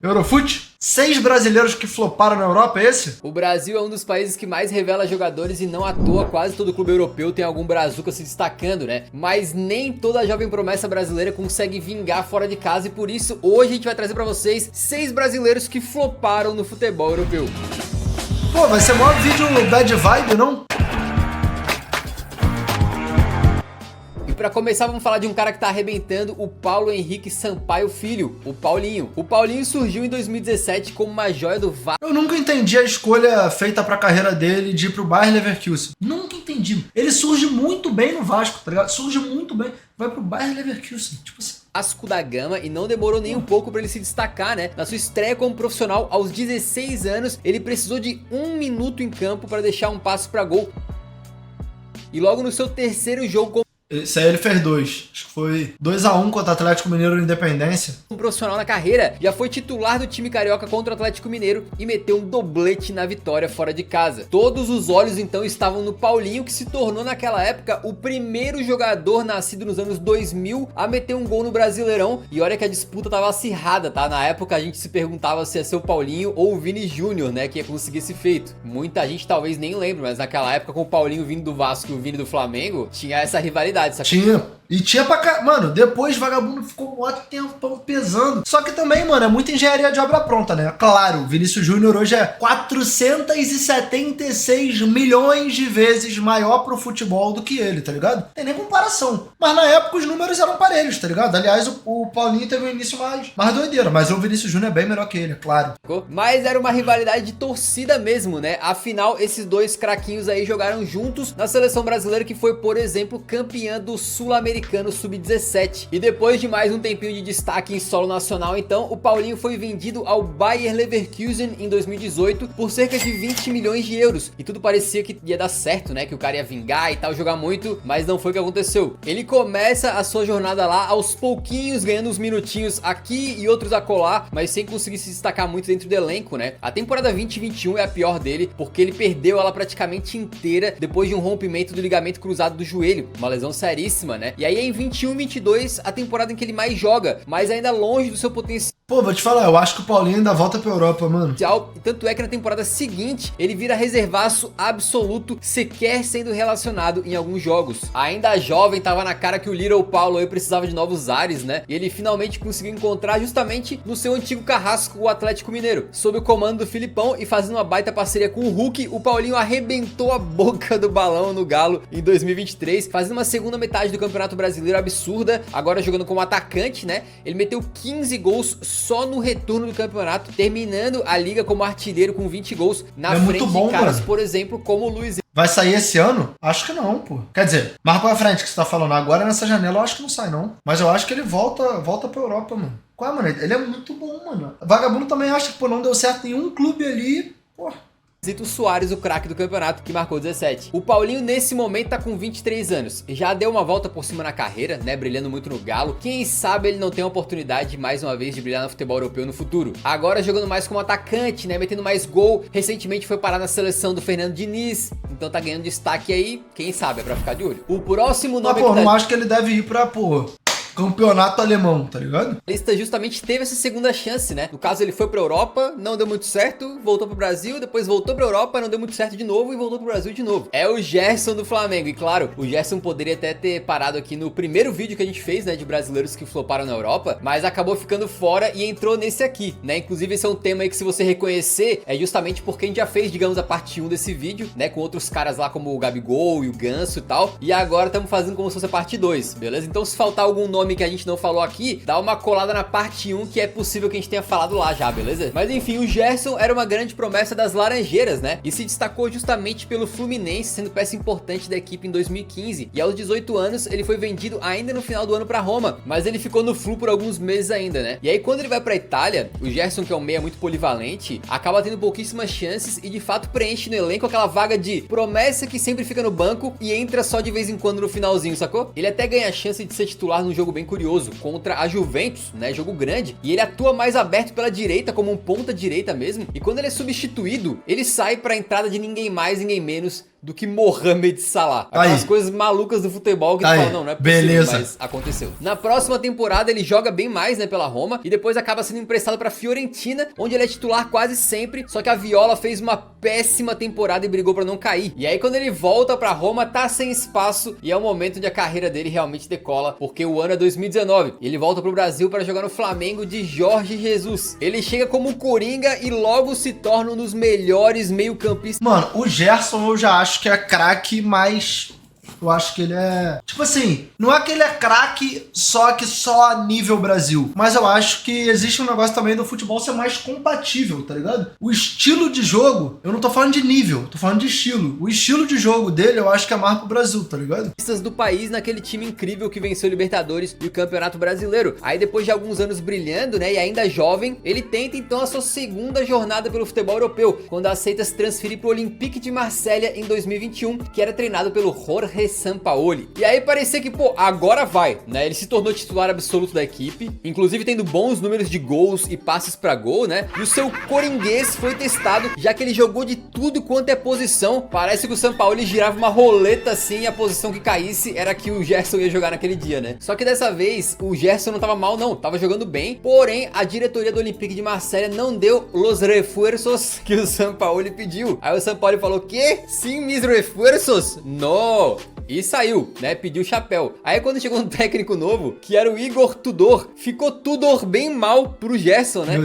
Eurofute? 6 brasileiros que floparam na Europa, é esse? O Brasil é um dos países que mais revela jogadores e não à toa quase todo clube europeu tem algum brazuca se destacando, né? Mas nem toda jovem promessa brasileira consegue vingar fora de casa e por isso hoje a gente vai trazer pra vocês 6 brasileiros que floparam no futebol europeu. Pô, vai ser maior vídeo bad vibe, não? Pra começar, vamos falar de um cara que tá arrebentando, o Paulo Henrique Sampaio Filho, o Paulinho. O Paulinho surgiu em 2017 como uma joia do Vasco. Eu nunca entendi a escolha feita pra carreira dele de ir pro Bayer Leverkusen. Nunca entendi. Ele surge muito bem no Vasco, tá ligado? Surge muito bem, vai pro Bayer Leverkusen, tipo assim. Vasco da Gama e não demorou nem um pouco pra ele se destacar, né? Na sua estreia como profissional, aos 16 anos, ele precisou de 1 minuto em campo pra deixar um passe pra gol. E logo no seu terceiro jogo como Esse aí ele fez 2. Acho que foi 2-1 contra o Atlético Mineiro na Independência. um profissional na carreira, já foi titular do time carioca contra o Atlético Mineiro e meteu um doblete na vitória fora de casa. Todos os olhos então estavam no Paulinho, que se tornou naquela época o primeiro jogador nascido nos anos 2000 a meter um gol no Brasileirão. E olha que a disputa tava acirrada, tá? Na época a gente se perguntava se ia ser o Paulinho ou o Vini Júnior, né, que ia conseguir esse feito. Muita gente talvez nem lembre, mas naquela época com o Paulinho vindo do Vasco e o Vini do Flamengo, tinha essa rivalidade. Tinha. E tinha pra cá. Mano, depois o vagabundo ficou um ótimo tempão pesando. Só que também, mano, é muita engenharia de obra pronta, né? Claro, o Vinícius Júnior hoje é 476 milhões de vezes maior pro futebol do que ele, tá ligado? Tem nem comparação. Mas na época os números eram parelhos, tá ligado? Aliás, o Paulinho teve um início mais doideira. Mas o Vinícius Júnior é bem melhor que ele, é claro. Mas era uma rivalidade de torcida mesmo, né? Afinal, esses dois craquinhos aí jogaram juntos na seleção brasileira, que foi, por exemplo, campeã do Sul-Americano Sub-17. E depois de mais um tempinho de destaque em solo nacional, então, o Paulinho foi vendido ao Bayer Leverkusen em 2018 por cerca de 20 milhões de euros. E tudo parecia que ia dar certo, né? Que o cara ia vingar e tal, jogar muito, mas não foi o que aconteceu. Ele começa a sua jornada lá aos pouquinhos, ganhando uns minutinhos aqui e outros acolá, mas sem conseguir se destacar muito dentro do elenco, né? A temporada 2021 é a pior dele, porque ele perdeu ela praticamente inteira depois de um rompimento do ligamento cruzado do joelho, uma lesão seríssima, né? E aí em 21-22, a temporada em que ele mais joga, mas ainda longe do seu potencial. Pô, vou te falar, eu acho que o Paulinho ainda volta pra Europa, mano. Tanto é que na temporada seguinte, ele vira reservaço absoluto, sequer sendo relacionado em alguns jogos. Ainda jovem, tava na cara que o Little Paulo aí precisava de novos ares, né? E ele finalmente conseguiu encontrar justamente no seu antigo carrasco, o Atlético Mineiro. Sob o comando do Filipão e fazendo uma baita parceria com o Hulk, o Paulinho arrebentou a boca do balão no Galo em 2023, fazendo uma segunda metade do Campeonato Brasileiro absurda, agora jogando como atacante, né? Ele meteu 15 gols só no retorno do campeonato, terminando a liga como artilheiro com 20 gols na frente muito bom, de caras, mano. por exemplo, como o Luiz. Vai sair esse ano? Acho que não, pô. Quer dizer, marca pra frente que você tá falando. Agora nessa janela eu acho que não sai, não. Mas eu acho que ele volta pra Europa, mano. Qual é, mano? Ele é muito bom, mano. Vagabundo também acha que, pô, não deu certo em um clube ali. Pô. Zito Soares, o craque do campeonato, que marcou 17. O Paulinho nesse momento tá com 23 anos, já deu uma volta por cima na carreira, né, brilhando muito no Galo. Quem sabe ele não tem a oportunidade mais uma vez de brilhar no futebol europeu no futuro. Agora jogando mais como atacante, né, metendo mais gol. Recentemente foi parar na seleção do Fernando Diniz, então tá ganhando destaque aí, quem sabe é pra ficar de olho. O próximo nome Mas, pô, não acho que ele deve ir pra, pô, campeonato alemão, tá ligado? A lista justamente teve essa segunda chance, né? No caso, ele foi pra Europa, não deu muito certo, voltou pro Brasil, depois voltou pra Europa, não deu muito certo de novo e voltou pro Brasil de novo. É o Gerson do Flamengo. E claro, o Gerson poderia até ter parado aqui no primeiro vídeo que a gente fez, né, de brasileiros que floparam na Europa, mas acabou ficando fora e entrou nesse aqui, né? Inclusive esse é um tema aí que, se você reconhecer, é justamente porque a gente já fez, digamos, a parte 1 desse vídeo, né, com outros caras lá como o Gabigol e o Ganso e tal, e agora estamos fazendo como se fosse a parte 2, beleza? Então se faltar algum nome que a gente não falou aqui, dá uma colada na parte 1, que é possível que a gente tenha falado lá já, beleza? Mas enfim, o Gerson era uma grande promessa das Laranjeiras, né? E se destacou justamente pelo Fluminense, sendo peça importante da equipe em 2015. E aos 18 anos, ele foi vendido ainda no final do ano pra Roma, mas ele ficou no Flu por alguns meses ainda, né? E aí quando ele vai pra Itália, o Gerson, que é um meia muito polivalente, acaba tendo pouquíssimas chances e de fato preenche no elenco aquela vaga de promessa que sempre fica no banco e entra só de vez em quando no finalzinho, sacou? Ele até ganha a chance de ser titular num jogo bem curioso, contra a Juventus, né, jogo grande, e ele atua mais aberto pela direita, como um ponta direita mesmo, e quando ele é substituído, ele sai para a entrada de ninguém mais, ninguém menos do que Mohamed Salah. Aquelas coisas malucas do futebol que tu fala, não é possível, mas aconteceu. Na próxima temporada ele joga bem mais, né, pela Roma, e depois acaba sendo emprestado pra Fiorentina, onde ele é titular quase sempre, só que a Viola fez uma péssima temporada e brigou pra não cair. E aí quando ele volta pra Roma, tá sem espaço, e é o momento onde a carreira dele realmente decola, porque o ano é 2019. Ele volta pro Brasil para jogar no Flamengo de Jorge Jesus. Ele chega como Coringa e logo se torna um dos melhores meio-campistas. Mano, o Gerson eu já acho que é craque, mas eu acho que ele é... Tipo assim, não é que ele é craque só a nível Brasil. Mas eu acho que existe um negócio também do futebol ser mais compatível, tá ligado? O estilo de jogo, eu não tô falando de nível, tô falando de estilo. O estilo de jogo dele eu acho que é mais pro Brasil, tá ligado? Do país naquele time incrível que venceu o Libertadores e o Campeonato Brasileiro. Aí depois de alguns anos brilhando, né, e ainda jovem, ele tenta então a sua segunda jornada pelo futebol europeu, quando aceita se transferir pro Olympique de Marselha em 2021, que era treinado pelo Jorge Sampaoli. E aí parecia que, pô, agora vai, né? Ele se tornou titular absoluto da equipe, inclusive tendo bons números de gols e passes pra gol, né? E o seu coringuês foi testado, já que ele jogou de tudo quanto é posição. Parece que o Sampaoli girava uma roleta assim e a posição que caísse era que o Gerson ia jogar naquele dia, né? Só que dessa vez o Gerson não tava mal não, tava jogando bem, porém a diretoria do Olympique de Marselha não deu los refuerzos que o Sampaoli pediu. Aí o Sampaoli falou, que? Sim, mis refuerzos? No! E saiu, né? Pediu o chapéu. Aí quando chegou um técnico novo, que era o Igor Tudor, ficou Tudor bem mal pro Gerson, né?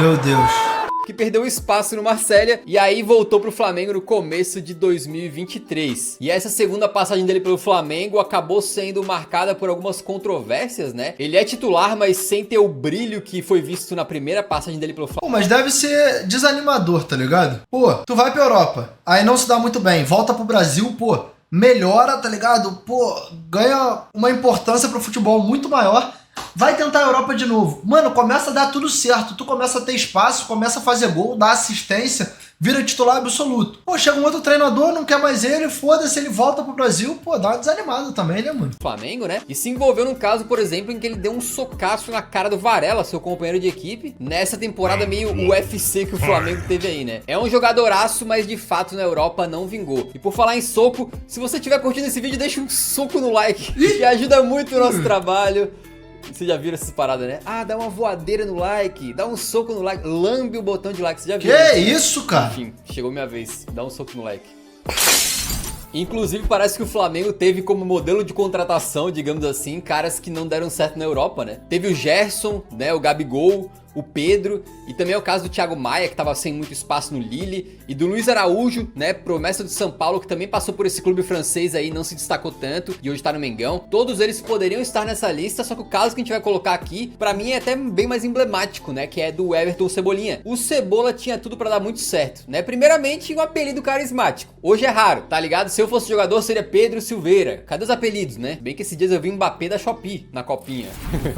Meu Deus. Que perdeu espaço no Marselha e aí voltou pro Flamengo no começo de 2023. E essa segunda passagem dele pelo Flamengo acabou sendo marcada por algumas controvérsias, né? Ele é titular, mas sem ter o brilho que foi visto na primeira passagem dele pelo Flamengo. Pô, mas deve ser desanimador, tá ligado? Pô, tu vai pra Europa, aí não se dá muito bem, volta pro Brasil, pô, melhora, tá ligado? Pô, ganha uma importância pro futebol muito maior. Vai tentar a Europa de novo. Mano, começa a dar tudo certo. Tu começa a ter espaço, começa a fazer gol, dá assistência, vira titular absoluto. Pô, chega um outro treinador, não quer mais ele, foda-se, ele volta pro Brasil. Pô, dá uma desanimada também, né, mano? Flamengo, né? E se envolveu num caso, por exemplo, em que ele deu um socaço na cara do Varela, seu companheiro de equipe, nessa temporada meio UFC que o Flamengo teve aí, né? É um jogadoraço, mas de fato na Europa não vingou. E por falar em soco, se você estiver curtindo esse vídeo, deixa um soco no like, que ajuda muito o nosso trabalho. Você já viram essas paradas, né? Ah, dá uma voadeira no like, dá um soco no like, lambe o botão de like, você já viu? Que isso, cara? Enfim, chegou minha vez, dá um soco no like. Inclusive parece que o Flamengo teve como modelo de contratação, digamos assim, caras que não deram certo na Europa, né? Teve o Gerson, né, o Gabigol, o Pedro, e também é o caso do Thiago Maia, que tava sem muito espaço no Lille, e do Luiz Araújo, né, promessa do São Paulo, que também passou por esse clube francês aí, não se destacou tanto, e hoje tá no Mengão. Todos eles poderiam estar nessa lista, só que o caso que a gente vai colocar aqui, pra mim é até bem mais emblemático, né, que é do Everton Cebolinha. O Cebola tinha tudo pra dar muito certo, né, primeiramente um apelido carismático, hoje é raro, tá ligado? Se eu fosse jogador seria Pedro Silveira. Cadê os apelidos, né? Bem que esses dias eu vi um Mbappé da Shopee na copinha.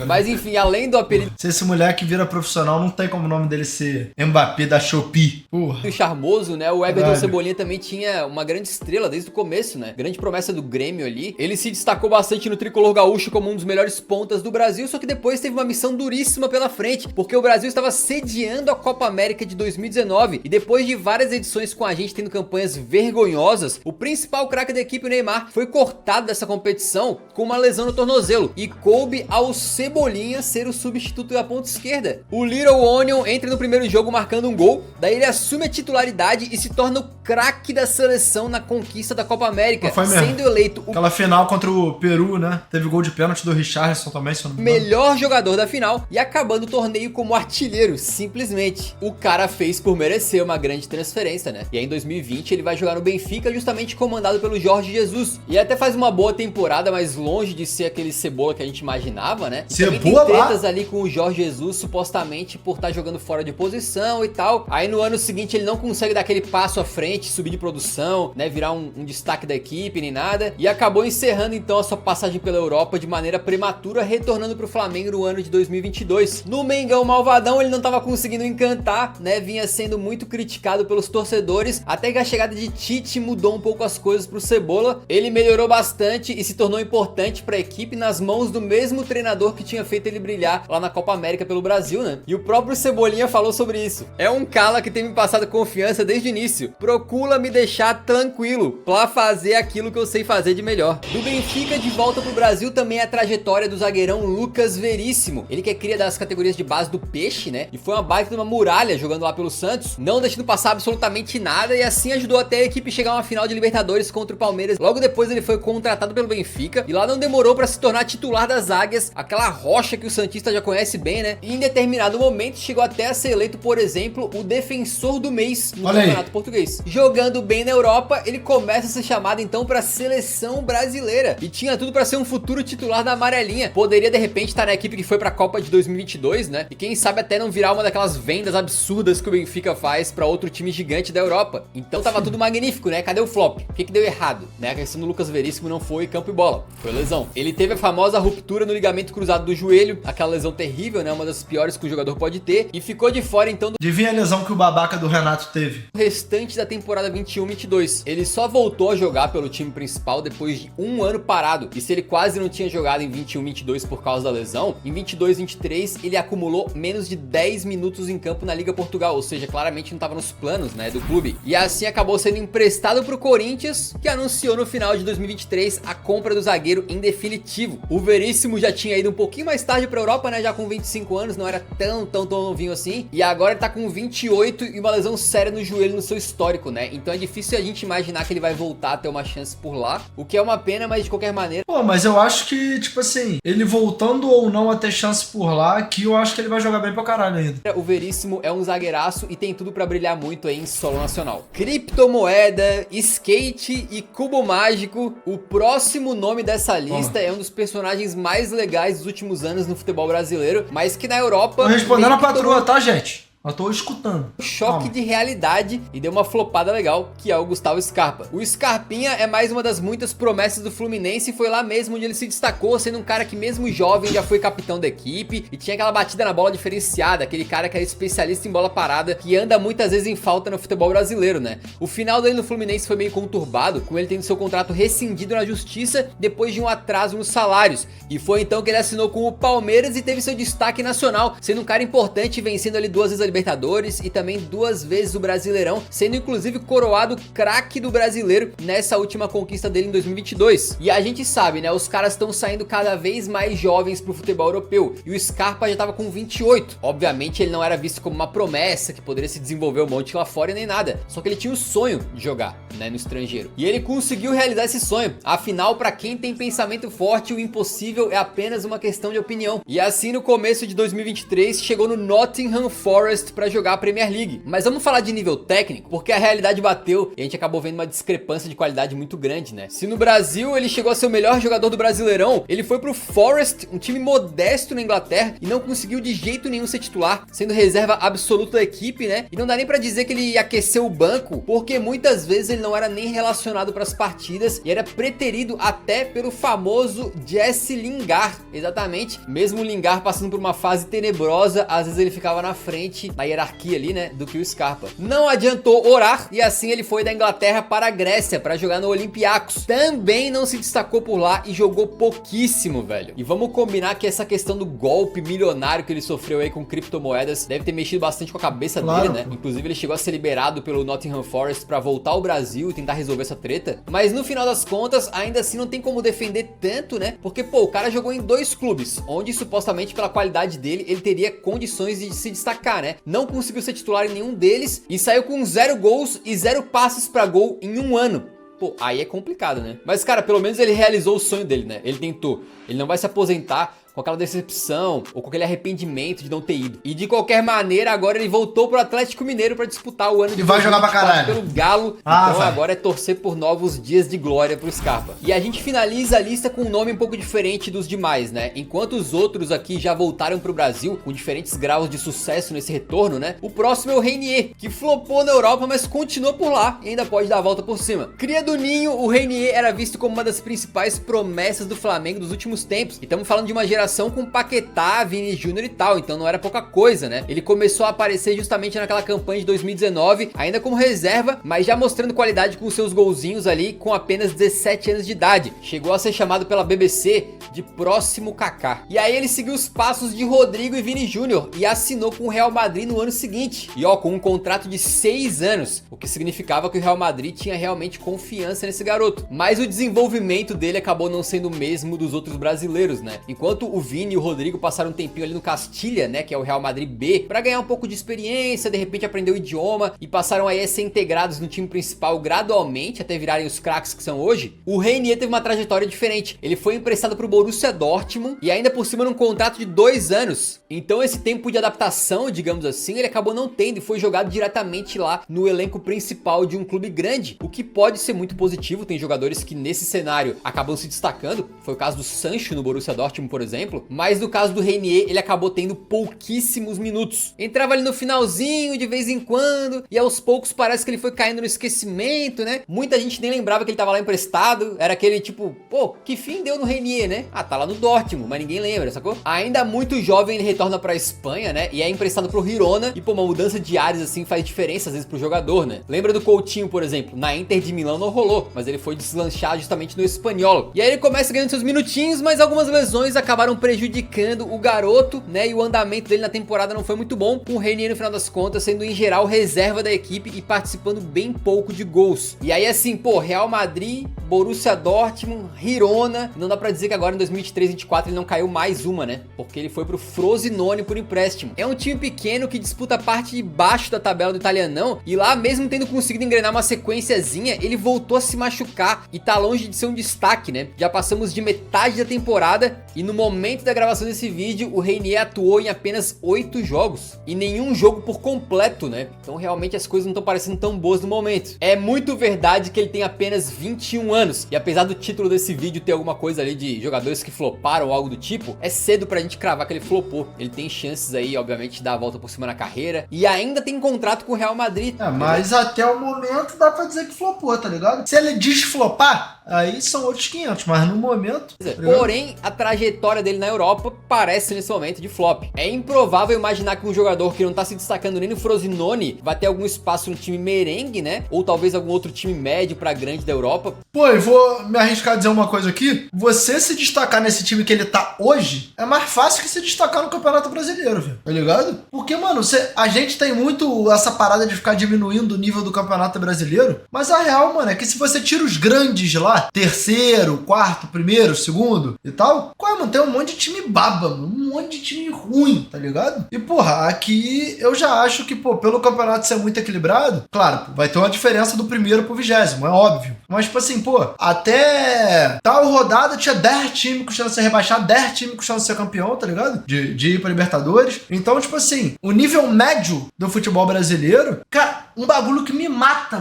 Mas enfim, além do apelido... Se esse moleque vira profissional, não tem como o nome dele ser Mbappé da Shopee. Porra. O charmoso, né? O Everton Cebolinha também tinha uma grande estrela desde o começo, né? Grande promessa do Grêmio ali. Ele se destacou bastante no tricolor gaúcho como um dos melhores pontas do Brasil, só que depois teve uma missão duríssima pela frente, porque o Brasil estava sediando a Copa América de 2019 e depois de várias edições com a gente tendo campanhas vergonhosas, o principal craque da equipe, o Neymar, foi cortado dessa competição com uma lesão no tornozelo e coube ao Cebolinha ser o substituto da ponta esquerda. O Little Onion entra no primeiro jogo marcando um gol, daí ele assume a titularidade e se torna o craque da seleção na conquista da Copa América, sendo eleito aquela final contra o Peru, né? Teve gol de pênalti do Richarlison também, se eu não me engano. Melhor jogador da final e acabando o torneio como artilheiro, simplesmente. O cara fez por merecer uma grande transferência, né? E aí em 2020 ele vai jogar no Benfica, justamente comandado pelo Jorge Jesus. E até faz uma boa temporada, mas longe de ser aquele Cebola que a gente imaginava, né? Cebola? Também tem tretas ali com o Jorge Jesus, supostamente por estar jogando fora de posição e tal. Aí no ano seguinte ele não consegue dar aquele passo à frente, subir de produção, né? Virar um destaque da equipe, nem nada. E acabou encerrando então a sua passagem pela Europa de maneira prematura, retornando pro Flamengo no ano de 2022. No Mengão malvadão ele não tava conseguindo encantar, né? Vinha sendo muito criticado pelos torcedores, até que a chegada de Tite mudou um pouco as coisas pro Cebola. Ele melhorou bastante e se tornou importante pra equipe nas mãos do mesmo treinador que tinha feito ele brilhar lá na Copa América pelo Brasil, né? né? E o próprio Cebolinha falou sobre isso. É um cara que tem me passado confiança desde o início. Procura me deixar tranquilo pra fazer aquilo que eu sei fazer de melhor. Do Benfica de volta pro Brasil também é a trajetória do zagueirão Lucas Veríssimo. Ele que é cria das categorias de base do Peixe, né? E foi uma baita de uma muralha jogando lá pelo Santos, não deixando passar absolutamente nada e assim ajudou até a equipe chegar a uma final de Libertadores contra o Palmeiras. Logo depois ele foi contratado pelo Benfica e lá não demorou pra se tornar titular das águias, aquela rocha que o santista já conhece bem, né? E em determinado momento chegou até a ser eleito, por exemplo, o defensor do mês no Campeonato Português. Jogando bem na Europa, ele começa a ser chamado então pra seleção brasileira e tinha tudo pra ser um futuro titular da amarelinha. Poderia de repente estar na equipe que foi pra Copa de 2022, né? E quem sabe até não virar uma daquelas vendas absurdas que o Benfica faz pra outro time gigante da Europa. Então tava tudo magnífico, né? Cadê o flop? O que deu errado? Né? A questão do Lucas Veríssimo não foi campo e bola, foi lesão. Ele teve a famosa ruptura no ligamento cruzado do joelho, aquela lesão terrível, né? Uma das piores que o jogador pode ter, e ficou de fora então do... Adivinha a lesão que o babaca do Renato teve? Restante da temporada 21-22. Ele só voltou a jogar pelo time principal depois de um ano parado. E se ele quase não tinha jogado em 21-22 por causa da lesão, em 22-23 ele acumulou menos de 10 minutos em campo na Liga Portugal, ou seja, claramente não estava nos planos, né, do clube. E assim acabou sendo emprestado pro Corinthians, que anunciou no final de 2023 a compra do zagueiro em definitivo. O Veríssimo já tinha ido um pouquinho mais tarde pra Europa, né, já com 25 anos, não era tão novinho assim, e agora ele tá com 28 e uma lesão séria no joelho no seu histórico, né, então é difícil a gente imaginar que ele vai voltar a ter uma chance por lá, o que é uma pena, mas de qualquer maneira... Pô, mas eu acho que, tipo assim, ele voltando ou não a ter chance por lá, aqui eu acho que ele vai jogar bem pra caralho ainda. O Veríssimo é um zagueiraço e tem tudo pra brilhar muito aí em solo nacional. Criptomoeda, skate e cubo mágico, o próximo nome dessa lista é um dos personagens mais legais dos últimos anos no futebol brasileiro, mas que na Europa... Tô respondendo a patroa, tá, gente? Eu tô escutando. Choque de realidade e deu uma flopada legal, que é o Gustavo Scarpa. O Scarpinha é mais uma das muitas promessas do Fluminense e foi lá mesmo onde ele se destacou, sendo um cara que mesmo jovem já foi capitão da equipe e tinha aquela batida na bola diferenciada, aquele cara que era especialista em bola parada, que anda muitas vezes em falta no futebol brasileiro, né? O final dele no Fluminense foi meio conturbado, com ele tendo seu contrato rescindido na justiça depois de um atraso nos salários. E foi então que ele assinou com o Palmeiras e teve seu destaque nacional, sendo um cara importante, vencendo ali 2 vezes a Libertadores e também 2 vezes o Brasileirão, sendo inclusive coroado craque do brasileiro nessa última conquista dele em 2022. E a gente sabe, né, os caras estão saindo cada vez mais jovens pro futebol europeu, e o Scarpa já tava com 28. Obviamente ele não era visto como uma promessa que poderia se desenvolver um monte lá fora e nem nada, só que ele tinha o sonho de jogar, né, no estrangeiro. E ele conseguiu realizar esse sonho. Afinal, pra quem tem pensamento forte, o impossível é apenas uma questão de opinião. E assim no começo de 2023 chegou no Nottingham Forest para jogar a Premier League. Mas vamos falar de nível técnico, porque a realidade bateu e a gente acabou vendo uma discrepância de qualidade muito grande, né? Se no Brasil ele chegou a ser o melhor jogador do Brasileirão, ele foi pro Forest, um time modesto na Inglaterra, e não conseguiu de jeito nenhum ser titular, sendo reserva absoluta da equipe, né? E não dá nem pra dizer que ele aqueceu o banco, porque muitas vezes ele não era nem relacionado para as partidas e era preterido até pelo famoso Jesse Lingard. Exatamente, mesmo o Lingard passando por uma fase tenebrosa, às vezes ele ficava na frente na hierarquia ali, né, do que o Scarpa. Não adiantou orar e assim ele foi da Inglaterra para a Grécia para jogar no Olympiacos. Também não se destacou por lá e jogou pouquíssimo, velho. E vamos combinar que essa questão do golpe milionário que ele sofreu aí com criptomoedas deve ter mexido bastante com a cabeça dele, né? Inclusive ele chegou a ser liberado pelo Nottingham Forest para voltar ao Brasil e tentar resolver essa treta. Mas no final das contas, ainda assim não tem como defender tanto, né? Porque, pô, o cara jogou em 2 clubes, onde supostamente pela qualidade dele, ele teria condições de se destacar, né? Não conseguiu ser titular em nenhum deles e saiu com 0 gols e 0 passes pra gol em um ano. Pô, aí é complicado, né? Mas, cara, pelo menos ele realizou o sonho dele, né? Ele tentou. Ele não vai se aposentar com aquela decepção ou com aquele arrependimento de não ter ido. E de qualquer maneira, agora ele voltou pro Atlético Mineiro pra disputar o ano de 2024 vai jogar pra caralho pelo Galo. Então agora é torcer por novos dias de glória pro Scarpa. E a gente finaliza a lista com um nome um pouco diferente dos demais, né? Enquanto os outros aqui já voltaram pro Brasil com diferentes graus de sucesso nesse retorno, né? O próximo é o Reinier, que flopou na Europa, mas continua por lá e ainda pode dar a volta por cima. Cria do Ninho, o Reinier era visto como uma das principais promessas do Flamengo dos últimos tempos. E estamos falando de uma geração geração com Paquetá, Vini Júnior e tal, então não era pouca coisa, né? Ele começou a aparecer justamente naquela campanha de 2019, ainda como reserva, mas já mostrando qualidade com seus golzinhos ali com apenas 17 anos de idade. Chegou a ser chamado pela BBC de próximo Kaká. E aí ele seguiu os passos de Rodrigo e Vini Júnior e assinou com o Real Madrid no ano seguinte. E ó, com um contrato de 6 anos, o que significava que o Real Madrid tinha realmente confiança nesse garoto. Mas o desenvolvimento dele acabou não sendo o mesmo dos outros brasileiros, né? Enquanto o Vini e o Rodrigo passaram um tempinho ali no Castilha, né, que é o Real Madrid B, pra ganhar um pouco de experiência, de repente aprender o idioma e passaram aí a ser integrados no time principal gradualmente até virarem os craques que são hoje, o Reinier teve uma trajetória diferente. Ele foi emprestado pro Borussia Dortmund e ainda por cima num contrato de 2 anos. Então esse tempo de adaptação, digamos assim, ele acabou não tendo e foi jogado diretamente lá no elenco principal de um clube grande, o que pode ser muito positivo. Tem jogadores que nesse cenário acabam se destacando, foi o caso do Sancho no Borussia Dortmund, por exemplo, mas no caso do Reinier, ele acabou tendo pouquíssimos minutos. Entrava ali no finalzinho de vez em quando e aos poucos parece que ele foi caindo no esquecimento, né? Muita gente nem lembrava que ele tava lá emprestado, era aquele tipo, pô, que fim deu no Reinier, né? Ah, tá lá no Dortmund, mas ninguém lembra, sacou? Ainda muito jovem ele retorna pra Espanha, né? E é emprestado pro Girona e pô, uma mudança de áreas assim faz diferença às vezes pro jogador, né? Lembra do Coutinho, por exemplo? Na Inter de Milão não rolou, mas ele foi deslanchado justamente no Espanhol. E aí ele começa ganhando seus minutinhos, mas algumas lesões acabaram prejudicando o garoto, né? E o andamento dele na temporada não foi muito bom, com o Reinier no final das contas sendo em geral reserva da equipe e participando bem pouco de gols. E aí assim, pô, Real Madrid, Borussia Dortmund, Girona, não dá pra dizer que agora em 2023-24 ele não caiu mais uma, né? Porque ele foi pro Frosinone por empréstimo. É um time pequeno que disputa a parte de baixo da tabela do Italianão e lá mesmo tendo conseguido engrenar uma sequenciazinha, ele voltou a se machucar e tá longe de ser um destaque, né? Já passamos de metade da temporada e no momento da gravação desse vídeo, o Reinier atuou em apenas 8 jogos e nenhum jogo por completo, né? Então realmente as coisas não estão parecendo tão boas no momento. É muito verdade que ele tem apenas 21 anos e apesar do título desse vídeo ter alguma coisa ali de jogadores que floparam ou algo do tipo, é cedo pra gente cravar que ele flopou. Ele tem chances aí, obviamente, de dar a volta por cima na carreira e ainda tem contrato com o Real Madrid. Mas até o momento dá pra dizer que flopou, tá ligado? Se ele desflopar, aí são outros 500, mas no momento... Porém, a trajetória dele na Europa parece nesse momento de flop. É improvável imaginar que um jogador que não tá se destacando nem no Frosinone vai ter algum espaço no time merengue, né? Ou talvez algum outro time médio pra grande da Europa. Pô, eu vou me arriscar a dizer uma coisa aqui. Você se destacar nesse time que ele tá hoje é mais fácil que se destacar no Campeonato Brasileiro, velho. Tá ligado? Porque, mano, a gente tem muito essa parada de ficar diminuindo o nível do Campeonato Brasileiro, mas a real, mano, é que se você tira os grandes lá, terceiro, quarto, primeiro, segundo e tal, qual é, mano? Tem um monte de time baba, mano. Um monte de time ruim, tá ligado? E, porra, aqui eu já acho que, pô, pelo campeonato ser muito equilibrado, claro, vai ter uma diferença do primeiro pro 20º, é óbvio. Mas, tipo assim, pô, até tal rodada tinha 10 times custando ser rebaixado, 10 times custando ser campeão, tá ligado? De ir pra Libertadores. Então, tipo assim, o nível médio do futebol brasileiro, cara, um bagulho que me mata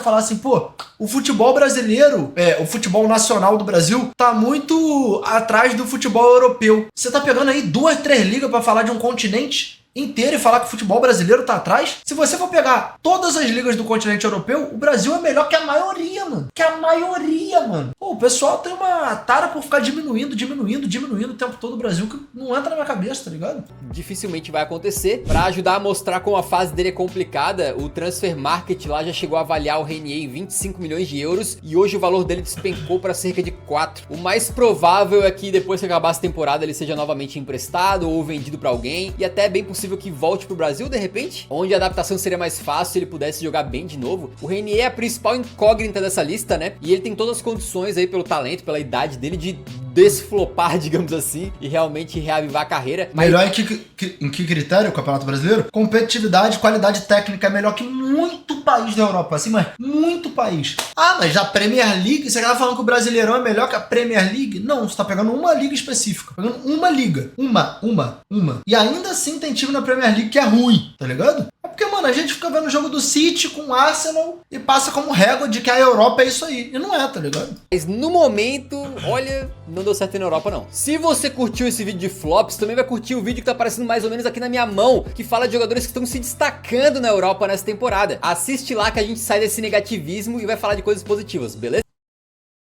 falar assim, pô, o futebol brasileiro, o futebol nacional do Brasil, tá muito atrás do futebol europeu. Você tá pegando aí 2, 3 ligas pra falar de um continente inteiro e falar que o futebol brasileiro tá atrás? Se você for pegar todas as ligas do continente europeu, o Brasil é melhor que a maioria, mano. Pô, o pessoal tem uma tara por ficar diminuindo o tempo todo o Brasil, que não entra na minha cabeça, tá ligado? Dificilmente vai acontecer. Pra ajudar a mostrar como a fase dele é complicada, o Transfer Market lá já chegou a avaliar o Reinier em 25 milhões de euros e hoje o valor dele despencou pra cerca de 4. O mais provável é que depois que acabar essa temporada ele seja novamente emprestado ou vendido pra alguém e até é bem possível que volte pro Brasil de repente, onde a adaptação seria mais fácil se ele pudesse jogar bem de novo. O Reinier é a principal incógnita dessa lista, né? E ele tem todas as condições aí pelo talento, pela idade dele de desflopar, digamos assim, e realmente reavivar a carreira. Melhor em que critério o Campeonato Brasileiro? Competitividade, qualidade técnica é melhor que muito país da Europa, assim, mas muito país. Ah, mas a Premier League, você tava falando que o Brasileirão é melhor que a Premier League? Não, você tá pegando uma liga específica, pegando uma liga, uma. E ainda assim tem time na Premier League que é ruim, tá ligado? É porque, mano, a gente fica vendo o jogo do City com o Arsenal e passa como régua de que a Europa é isso aí. E não é, tá ligado? Mas no momento, olha, não deu certo na Europa não. Se você curtiu esse vídeo de flops, também vai curtir o vídeo que tá aparecendo mais ou menos aqui na minha mão, que fala de jogadores que estão se destacando na Europa nessa temporada. Assiste lá que a gente sai desse negativismo e vai falar de coisas positivas, beleza?